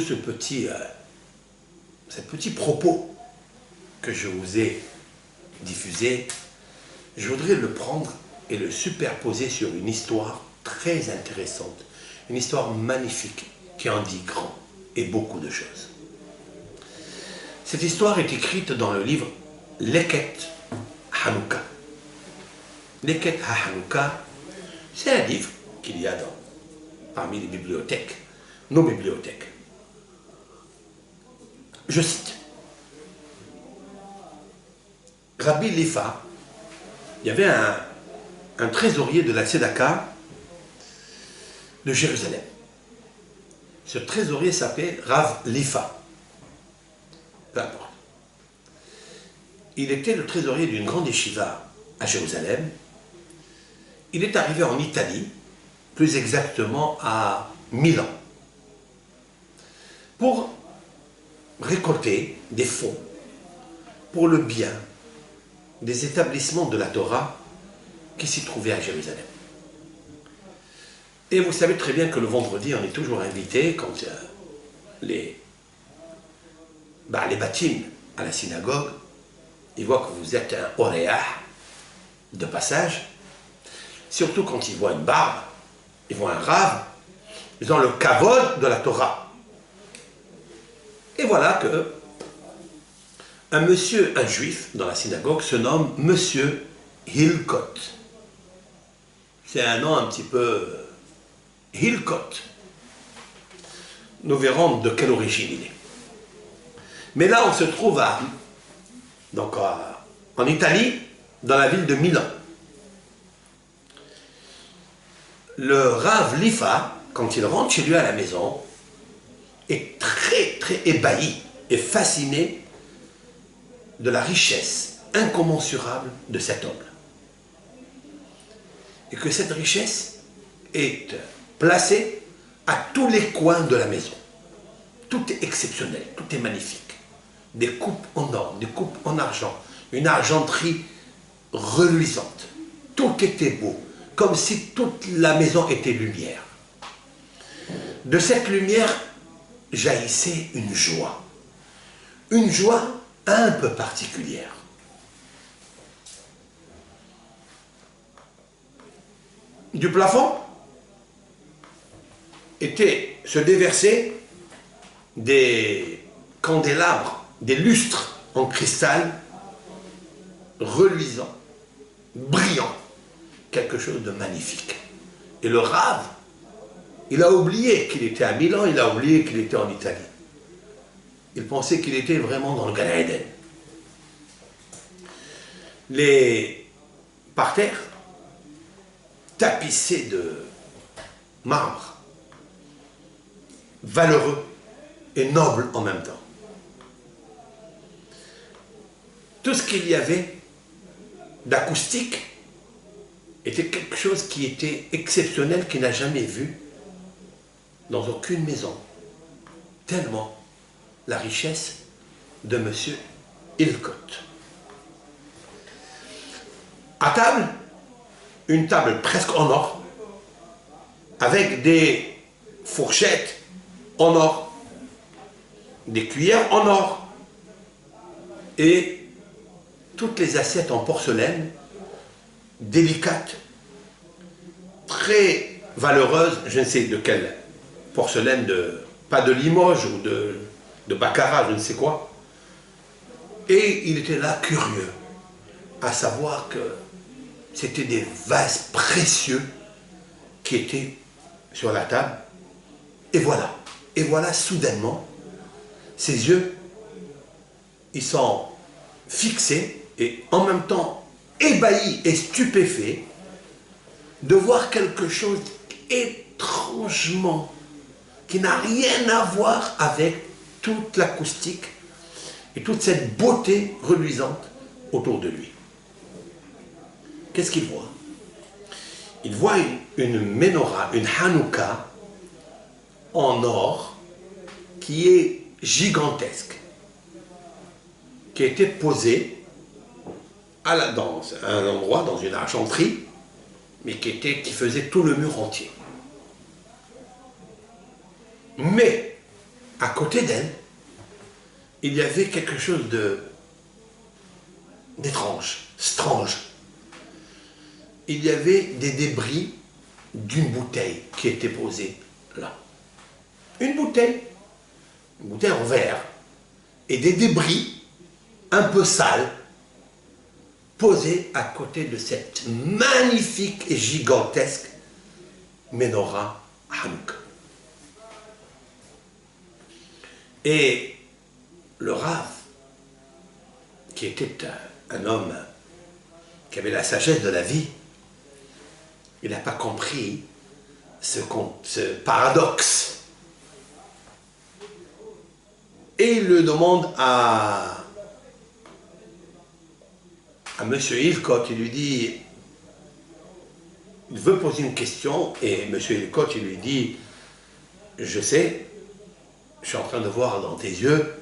tout ce petit propos que je vous ai diffusé, je voudrais le prendre et le superposer sur une histoire très intéressante, une histoire magnifique qui en dit grand et beaucoup de choses. Cette histoire est écrite dans le livre Leket Hanouka. Leket Hanouka, c'est un livre qu'il y a parmi les bibliothèques, nos bibliothèques. Je cite. Rabbi Lifa, il y avait un trésorier de la Tzedaka de Jérusalem. Ce trésorier s'appelait Rav Lifa. Peu importe. Il était le trésorier d'une grande yeshiva à Jérusalem. Il est arrivé en Italie, plus exactement à Milan, pour récolter des fonds pour le bien des établissements de la Torah qui s'y trouvaient à Jérusalem. Et vous savez très bien que le vendredi, on est toujours invité quand les bâtim à la synagogue, ils voient que vous êtes un oréah de passage, surtout quand ils voient une barbe, ils voient un rave, ils ont le kavod de la Torah. Et voilà que un juif dans la synagogue se nomme Monsieur Hilkot. C'est un nom un petit peu Hilkot. Nous verrons de quelle origine il est. Mais là, on se trouve en Italie, dans la ville de Milan. Le Rav Lifa, quand il rentre chez lui à la maison, est très très ébahi et fasciné de la richesse incommensurable de cet homme. Et que cette richesse est placée à tous les coins de la maison. Tout est exceptionnel, tout est magnifique. Des coupes en or, des coupes en argent, une argenterie reluisante. Tout était beau, comme si toute la maison était lumière. De cette lumière jaillissait une joie un peu particulière. Du plafond se déversaient des candélabres, des lustres en cristal reluisants, brillants, quelque chose de magnifique. Et le Rav, il a oublié qu'il était à Milan, il a oublié qu'il était en Italie. Il pensait qu'il était vraiment dans le Gan Eden. Les parterres, tapissés de marbre, valeureux et noble en même temps. Tout ce qu'il y avait d'acoustique était quelque chose qui était exceptionnel, qu'il n'a jamais vu dans aucune maison. Tellement la richesse de M. Hilkot. À table, une table presque en or, avec des fourchettes en or, des cuillères en or, et toutes les assiettes en porcelaine, délicates, très valeureuses, je ne sais de quelle porcelaine, pas de Limoges ou de Baccarat, je ne sais quoi. Et il était là curieux, à savoir que c'était des vases précieux qui étaient sur la table. Et voilà soudainement, ses yeux, ils sont fixés et en même temps ébahis et stupéfaits de voir quelque chose étrangement qui n'a rien à voir avec toute l'acoustique et toute cette beauté reluisante autour de lui. Qu'est-ce qu'il voit? Il voit une menorah, une Hanouka en or qui est gigantesque, qui a été posée dans un endroit, dans une argenterie, mais qui faisait tout le mur entier. Mais à côté d'elle, il y avait quelque chose d'étrange, strange. Il y avait des débris d'une bouteille qui était posée là. Une bouteille en verre, et des débris un peu sales posés à côté de cette magnifique et gigantesque menorah Hanouka. Et le Rav, qui était un homme qui avait la sagesse de la vie, il n'a pas compris ce paradoxe. Et il le demande à M. Hilkot, il lui dit, il veut poser une question, et M. Hilkot, il lui dit, je sais, je suis en train de voir dans tes yeux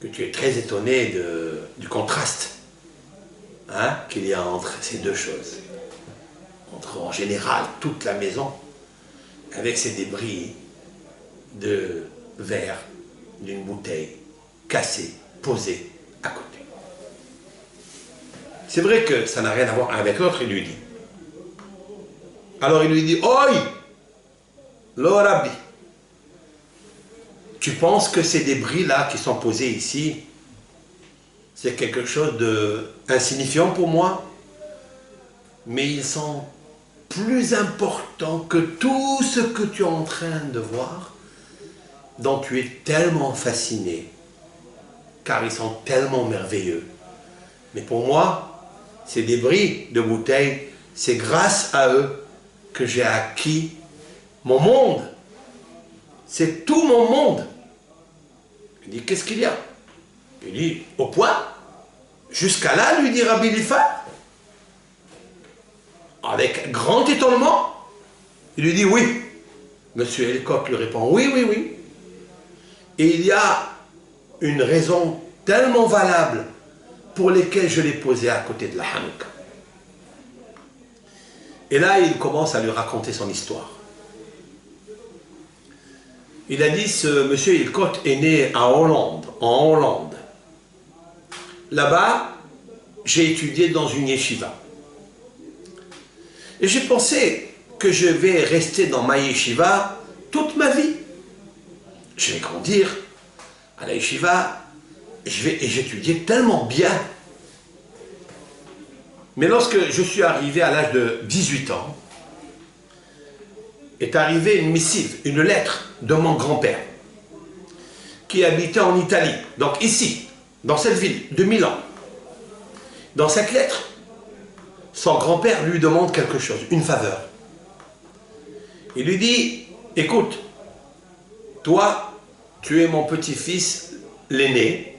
que tu es très étonné du contraste qu'il y a entre ces deux choses. Entre en général toute la maison, avec ces débris de verre, d'une bouteille cassée, posée à côté. C'est vrai que ça n'a rien à voir avec l'autre, il lui dit. Alors il lui dit, Oi, lo Rabbi, tu penses que ces débris-là qui sont posés ici, c'est quelque chose d'insignifiant pour moi, mais ils sont plus importants que tout ce que tu es en train de voir, dont tu es tellement fasciné, car ils sont tellement merveilleux. Mais pour moi, ces débris de bouteilles, c'est grâce à eux que j'ai acquis mon monde. C'est tout mon monde. Il dit, qu'est-ce qu'il y a? Il dit, au point, jusqu'à là, lui dit Rabbi Eliphaz, avec grand étonnement, il lui dit, oui. Monsieur Hilkot lui répond, oui, oui, oui. Et il y a une raison tellement valable pour laquelle je l'ai posé à côté de la Hanouka. Et là, il commence à lui raconter son histoire. Il a dit, ce monsieur Hilkot est né en Hollande. Là-bas, j'ai étudié dans une yeshiva. Et j'ai pensé que je vais rester dans ma yeshiva toute ma vie. Je vais grandir à la yeshiva et j'étudiais tellement bien. Mais lorsque je suis arrivé à l'âge de 18 ans, est arrivée une missive, une lettre de mon grand-père, qui habitait en Italie, donc ici, dans cette ville de Milan. Dans cette lettre, son grand-père lui demande quelque chose, une faveur. Il lui dit, écoute, toi, tu es mon petit-fils, l'aîné,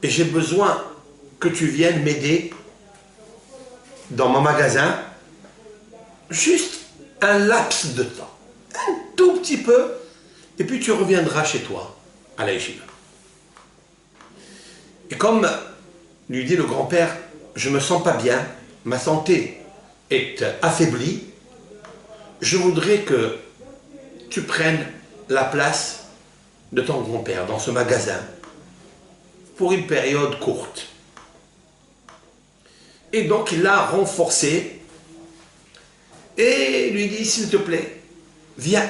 et j'ai besoin que tu viennes m'aider dans mon magasin, juste un laps de temps, un tout petit peu, et puis tu reviendras chez toi, à la yeshiva. Et comme lui dit le grand-père, je ne me sens pas bien, ma santé est affaiblie, je voudrais que tu prennes la place de ton grand-père dans ce magasin pour une période courte. Et donc il l'a renforcé et lui dit, s'il te plaît, viens.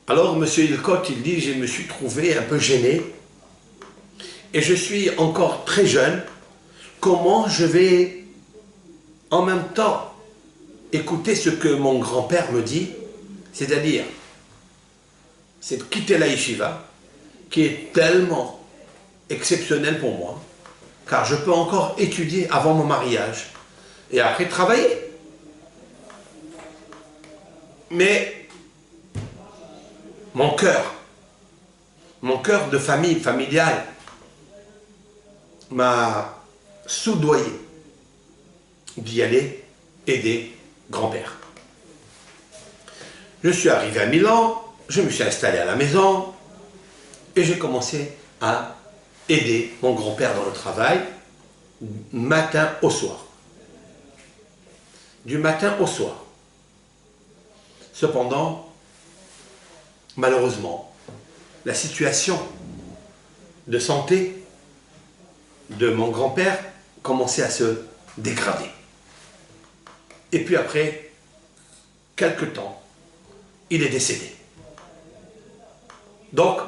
Alors M. Hilkot, il dit, je me suis trouvé un peu gêné et je suis encore très jeune. Comment je vais en même temps écouter ce que mon grand-père me dit, c'est-à-dire, c'est de quitter la yeshiva, qui est tellement exceptionnelle pour moi, car je peux encore étudier avant mon mariage et après travailler. Mais mon cœur de famille, familial, m'a soudoyé d'y aller aider grand-père. Je suis arrivé à Milan, je me suis installé à la maison et j'ai commencé à aider mon grand-père dans le travail, matin au soir. Du matin au soir. Cependant, malheureusement, la situation de santé de mon grand-père commençait à se dégrader. Et puis après, quelque temps, il est décédé. Donc,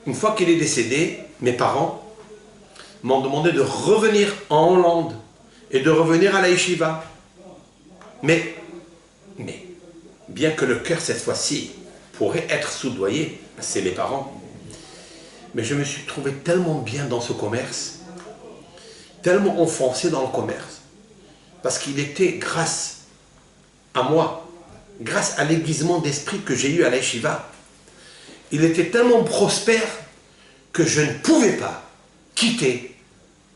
une fois qu'il est décédé, mes parents m'ont demandé de revenir en Hollande et de revenir à la yeshiva. Mais, bien que le cœur cette fois-ci pourrait être soudoyé, c'est mes parents, mais je me suis trouvé tellement bien dans ce commerce, tellement enfoncé dans le commerce, parce qu'il était grâce à moi, grâce à l'aiguisement d'esprit que j'ai eu à la yeshiva, il était tellement prospère que je ne pouvais pas quitter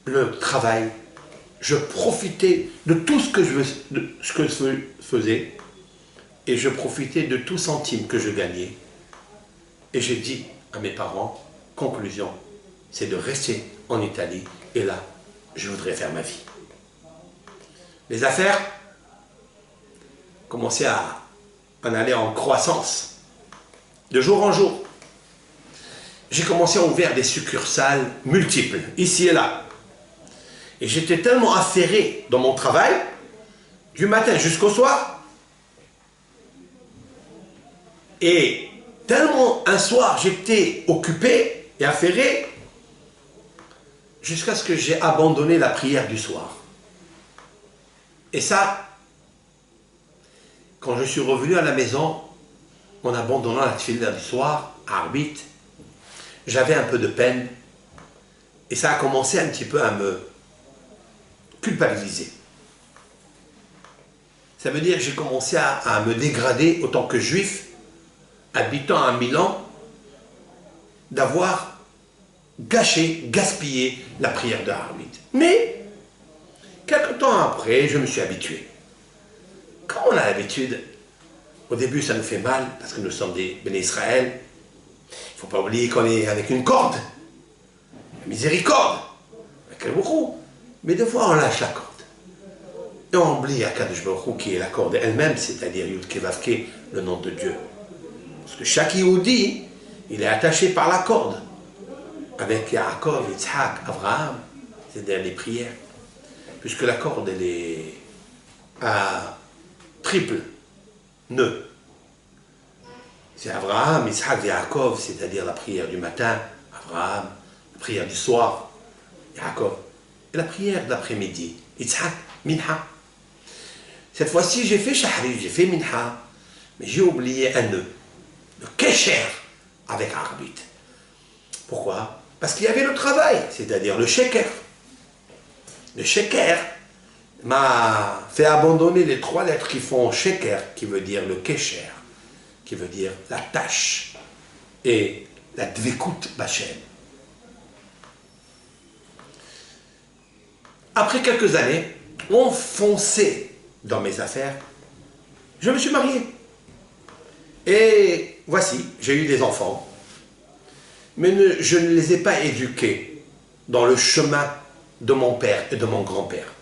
le travail. Je profitais de tout ce que je faisais et je profitais de tout centime que je gagnais. Et j'ai dit à mes parents, conclusion, c'est de rester en Italie et là, je voudrais faire ma vie. Les affaires commençaient à en aller en croissance, de jour en jour. J'ai commencé à ouvrir des succursales multiples, ici et là. Et j'étais tellement affairé dans mon travail, du matin jusqu'au soir, et tellement un soir j'étais occupé et affairé, jusqu'à ce que j'ai abandonné la prière du soir. Et ça, quand je suis revenu à la maison, en abandonnant la tefila du soir, à Arbit, j'avais un peu de peine, et ça a commencé un petit peu à me culpabiliser. Ça veut dire que j'ai commencé à me dégrader autant que juif, habitant à Milan, d'avoir gaspillé la prière de Arbit. Mais, quelque temps après, je me suis habitué. Quand on a l'habitude, au début ça nous fait mal, parce que nous sommes des béné Israël. Il ne faut pas oublier qu'on est avec une corde, la miséricorde, avec le bourreau. Mais des fois on lâche la corde. Et on oublie Akadosh Baruch Hu qui est la corde elle-même, c'est-à-dire Yud Kei Vav Kei, le nom de Dieu. Parce que chaque Yehudi, il est attaché par la corde. Avec Yaakov, Yitzhak, Abraham, c'est-à-dire les prières. Puisque la corde, elle est à triple nœud. C'est Abraham, Yitzhak, Yaakov, c'est-à-dire la prière du matin, Abraham, la prière du soir, Yaakov, et la prière de l'après-midi, Yitzhak, Minha. Cette fois-ci, j'ai fait Shahri, j'ai fait Minha, mais j'ai oublié un nœud, le Kesher avec Arbit. Pourquoi? Parce qu'il y avait le travail, c'est-à-dire le Sheker. Le Sheker m'a fait abandonner les 3 lettres qui font Sheker, qui veut dire le Kesher, qui veut dire la tâche, et la Dvekut Bachem. Après quelques années, enfoncé dans mes affaires, je me suis marié. Et voici, j'ai eu des enfants, mais je ne les ai pas éduqués dans le chemin de mon père et de mon grand-père,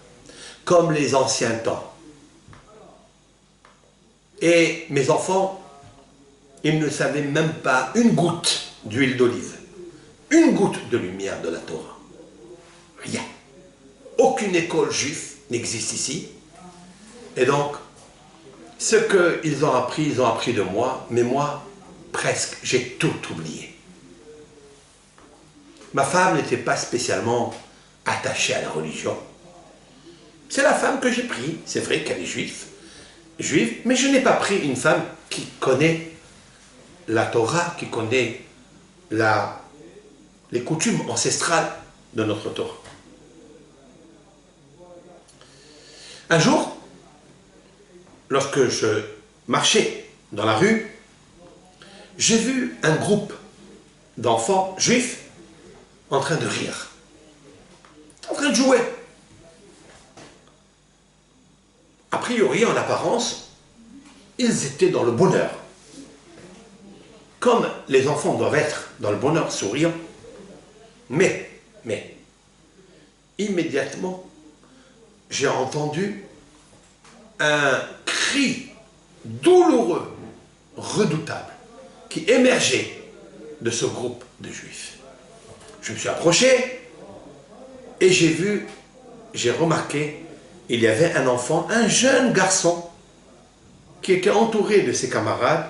comme les anciens temps. Et mes enfants, ils ne savaient même pas une goutte d'huile d'olive, une goutte de lumière de la Torah. Rien. Aucune école juive n'existe ici. Et donc, ce qu'ils ont appris de moi, mais moi, presque, j'ai tout oublié. Ma femme n'était pas spécialement attachée à la religion. C'est la femme que j'ai prise. C'est vrai qu'elle est juive, mais je n'ai pas pris une femme qui connaît la Torah, qui connaît les coutumes ancestrales de notre Torah. Un jour, lorsque je marchais dans la rue, j'ai vu un groupe d'enfants juifs en train de rire, en train de jouer. A priori, en apparence, ils étaient dans le bonheur. Comme les enfants doivent être dans le bonheur, souriant. Mais, immédiatement, j'ai entendu un cri douloureux, redoutable, qui émergeait de ce groupe de juifs. Je me suis approché et j'ai remarqué, il y avait un enfant, un jeune garçon, qui était entouré de ses camarades,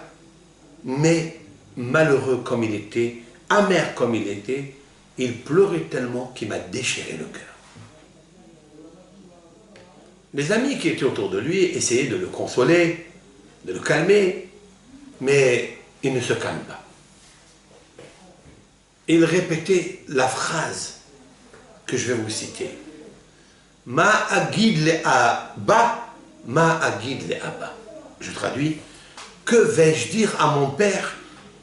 mais malheureux comme il était, amer comme il était, il pleurait tellement qu'il m'a déchiré le cœur. Les amis qui étaient autour de lui essayaient de le consoler, de le calmer, mais il ne se calme pas. Il répétait la phrase que je vais vous citer. Ma agid le abba, ma agid le abba. Je traduis, que vais-je dire à mon père?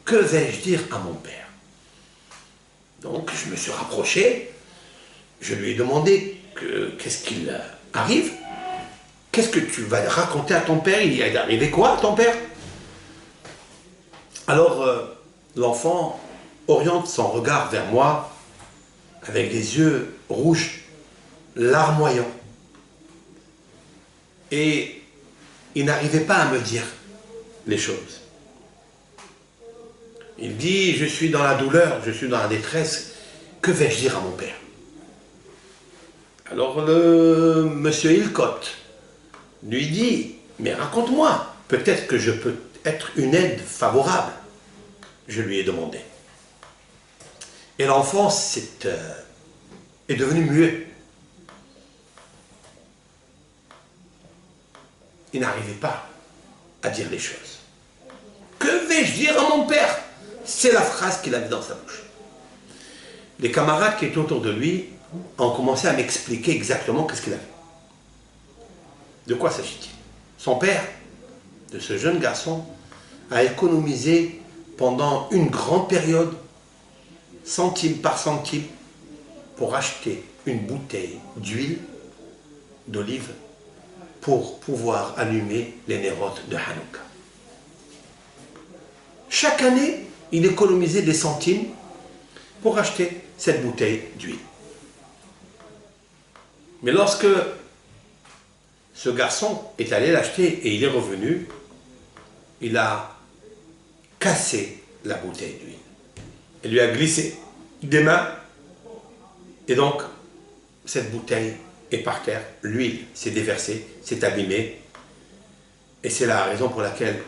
Que vais-je dire à mon père? Donc je me suis rapproché, je lui ai demandé qu'est-ce qu'il arrive, qu'est-ce que tu vas raconter à ton père? Il est arrivé quoi à ton père? Alors l'enfant oriente son regard vers moi avec des yeux rouges, larmoyants. Et il n'arrivait pas à me dire les choses. Il dit, je suis dans la douleur, je suis dans la détresse, que vais-je dire à mon père? Alors le monsieur Hilcotte lui dit, mais raconte-moi, peut-être que je peux être une aide favorable. Je lui ai demandé. Et l'enfant est devenu muet. Il n'arrivait pas à dire les choses. Que vais-je dire à mon père? C'est la phrase qu'il avait dans sa bouche. Les camarades qui étaient autour de lui ont commencé à m'expliquer exactement qu'est-ce qu'il avait. De quoi s'agit-il? Son père, de ce jeune garçon, a économisé pendant une grande période, centime par centime, pour acheter une bouteille d'huile d'olive pour pouvoir allumer les nérotes de Hanouka. Chaque année, il économisait des centimes pour acheter cette bouteille d'huile. Mais lorsque ce garçon est allé l'acheter et il est revenu, il a cassé la bouteille d'huile. Il lui a glissé des mains et donc cette bouteille est par terre, l'huile s'est déversée, s'est abîmée et c'est la raison pour laquelle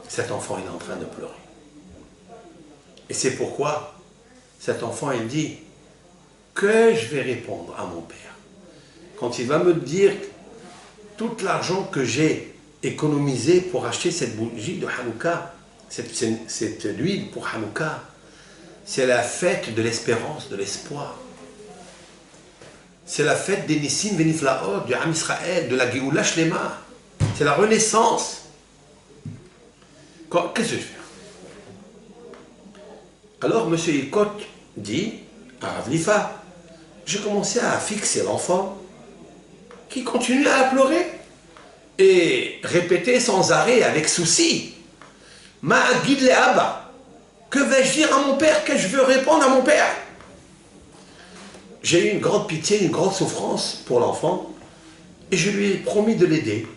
cet enfant est en train de pleurer. Et c'est pourquoi cet enfant, il dit que je vais répondre à mon père quand il va me dire tout l'argent que j'ai économisé pour acheter cette bougie de Hanouka, cette huile pour Hanouka, c'est la fête de l'espérance, de l'espoir. C'est la fête des Nissim Veniflaot, du Ham Israël, de la Géoula Shlema. C'est la renaissance. Qu'est-ce que je vais faire? Alors M. Hilkot dit à Rav Lifa, j'ai commencé à fixer l'enfant qui continuait à pleurer et répétait sans arrêt avec souci, Ma'agid le Abba, que vais-je dire à mon père? Que je veux répondre à mon père? J'ai eu une grande pitié, une grande souffrance pour l'enfant et je lui ai promis de l'aider.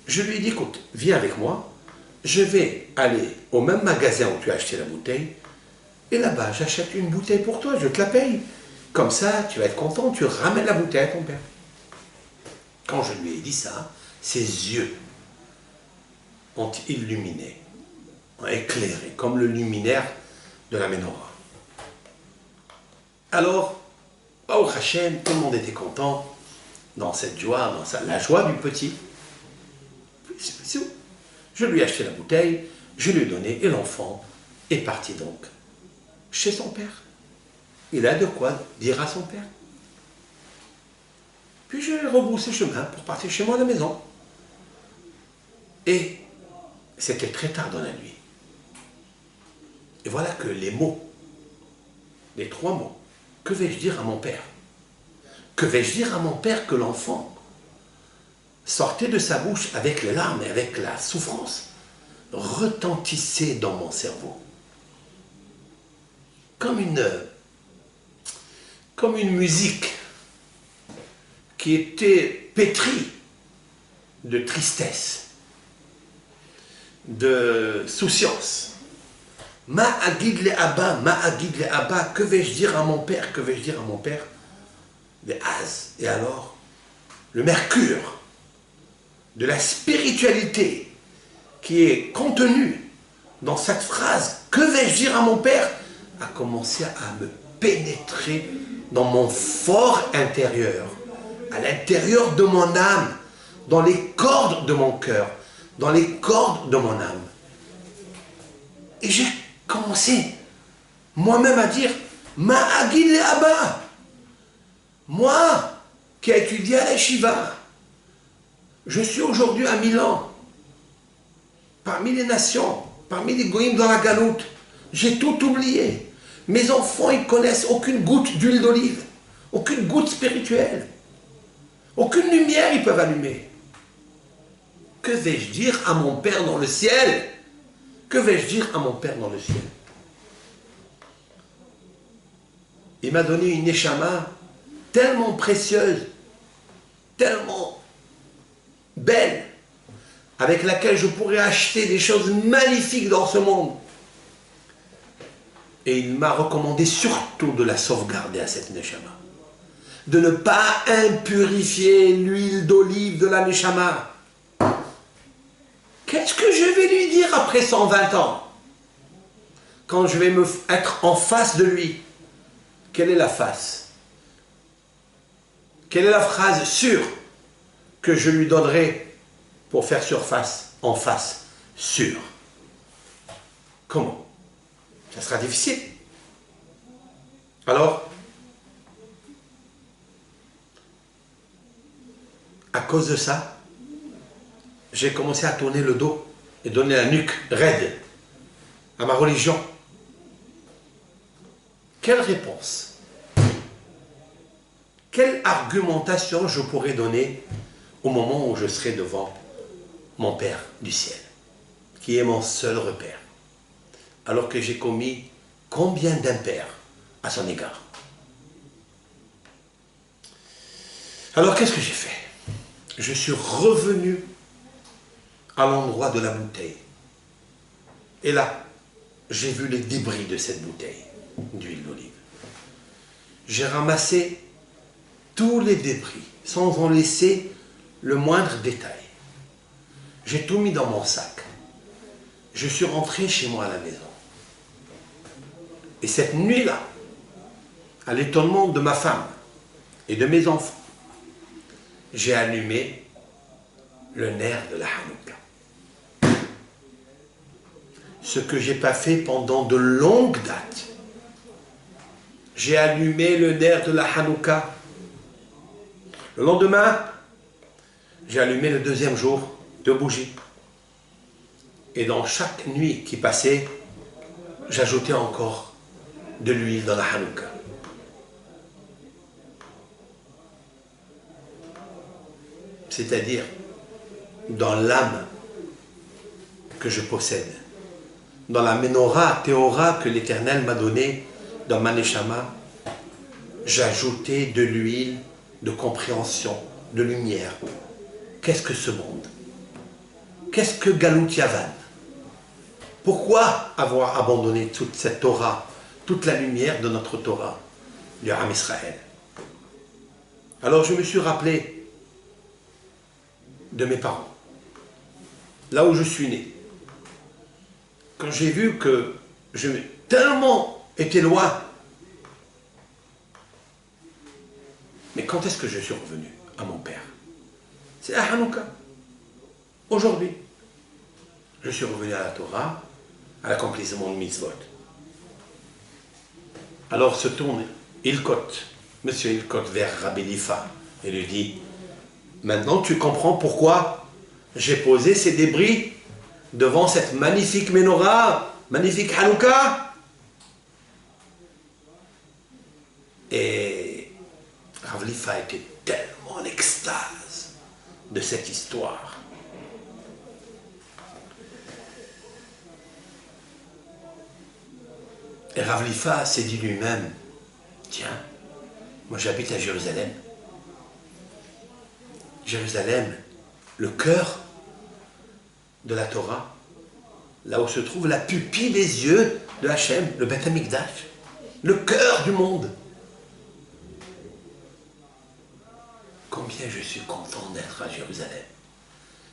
Je lui ai dit, écoute, viens avec moi, je vais aller au même magasin où tu as acheté la bouteille et là-bas, j'achète une bouteille pour toi, je te la paye. Comme ça, tu vas être content, tu ramènes la bouteille à ton père. Quand je lui ai dit ça, ses yeux ont illuminé, ont éclairé, comme le luminaire de la menorah. Alors, au Hachem, tout le monde était content, dans cette joie, la joie du petit. Je lui ai acheté la bouteille, je lui ai donné, et l'enfant est parti donc chez son père. Il a de quoi dire à son père. Puis j'ai rebroussé chemin pour partir chez moi à la maison. Et c'était très tard dans la nuit. Et voilà que les mots, les 3 mots, que vais-je dire à mon père? Que vais-je dire à mon père que l'enfant sortait de sa bouche avec les larmes et avec la souffrance, retentissait dans mon cerveau. Comme une musique qui était pétrie de tristesse, de souciance, Ma'agid le Abba, Ma'agid le Abba, que vais-je dire à mon père, que vais-je dire à mon père? Le Az, et alors, le mercure de la spiritualité qui est contenu dans cette phrase, que vais-je dire à mon père, a commencé à me pénétrer dans mon fort intérieur, à l'intérieur de mon âme, dans les cordes de mon cœur, dans les cordes de mon âme. Et j'ai commencé moi-même à dire, Ma'agid le Abba, moi qui ai étudié à la Shiva, je suis aujourd'hui à Milan, parmi les nations, parmi les goïms dans la galoute. J'ai tout oublié. Mes enfants, ils connaissent aucune goutte d'huile d'olive, aucune goutte spirituelle, aucune lumière ils peuvent allumer. Que vais-je dire à mon Père dans le ciel? Que vais-je dire à mon Père dans le ciel? Il m'a donné une neshama tellement précieuse, tellement belle, avec laquelle je pourrais acheter des choses magnifiques dans ce monde. Et il m'a recommandé surtout de la sauvegarder à cette neshama. De ne pas impurifier l'huile d'olive de la neshama. Qu'est-ce que je vais lui dire après 120 ans? Quand je vais être en face de lui, quelle est la face? Quelle est la phrase sûre que je lui donnerai pour faire surface, en face, sûre? Comment? Ça sera difficile. Alors, à cause de ça, j'ai commencé à tourner le dos et donner la nuque raide à ma religion. Quelle réponse? Quelle argumentation je pourrais donner au moment où je serai devant mon Père du ciel, qui est mon seul repère, alors que j'ai commis combien d'impairs à son égard? Alors qu'est-ce que j'ai fait? Je suis revenu à l'endroit de la bouteille. Et là, j'ai vu les débris de cette bouteille d'huile d'olive. J'ai ramassé tous les débris, sans en laisser le moindre détail. J'ai tout mis dans mon sac. Je suis rentré chez moi à la maison. Et cette nuit-là, à l'étonnement de ma femme et de mes enfants, j'ai allumé le nerf de la Hanouka. Ce que je n'ai pas fait pendant de longues dates. J'ai allumé le nerf de la Hanouka. Le lendemain, j'ai allumé le deuxième jour 2 bougies. Et dans chaque nuit qui passait, j'ajoutais encore de l'huile dans la Hanouka. C'est-à-dire dans l'âme que je possède, dans la menorah théora que l'Éternel m'a donnée dans ma neshama, j'ajoutais de l'huile de compréhension, de lumière. Qu'est-ce que ce monde? Qu'est-ce que Galut Yavan? Pourquoi avoir abandonné toute cette Torah, toute la lumière de notre Torah, du Ham Israël? Alors je me suis rappelé de mes parents, là où je suis né. Quand j'ai vu que je tellement été loin, mais quand est-ce que je suis revenu à mon père? C'est à Hanouka. Aujourd'hui, je suis revenu à la Torah, à l'accomplissement de mitzvot. Alors se tourne Hilkot, monsieur Hilkot, vers Rabbi Lifa et lui dit: maintenant tu comprends pourquoi j'ai posé ces débris devant cette magnifique menorah, magnifique Hanouka? Et Rabbi Lifa était tellement en extase de cette histoire. Et Rav Lifa s'est dit lui-même: tiens, moi j'habite à Jérusalem. Jérusalem, le cœur de la Torah, là où se trouve la pupille des yeux de Hachem, le Beth Amikdash, le cœur du monde. Combien je suis content d'être à Jérusalem,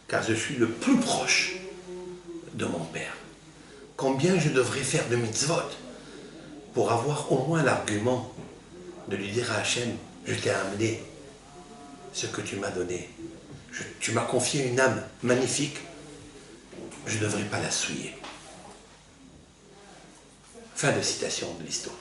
car je suis le plus proche de mon Père. Combien je devrais faire de mitzvot pour avoir au moins l'argument de lui dire à Hachem, je t'ai amené ce que tu m'as donné. Tu m'as confié une âme magnifique, je ne devrais pas la souiller. Fin de citation de l'histoire.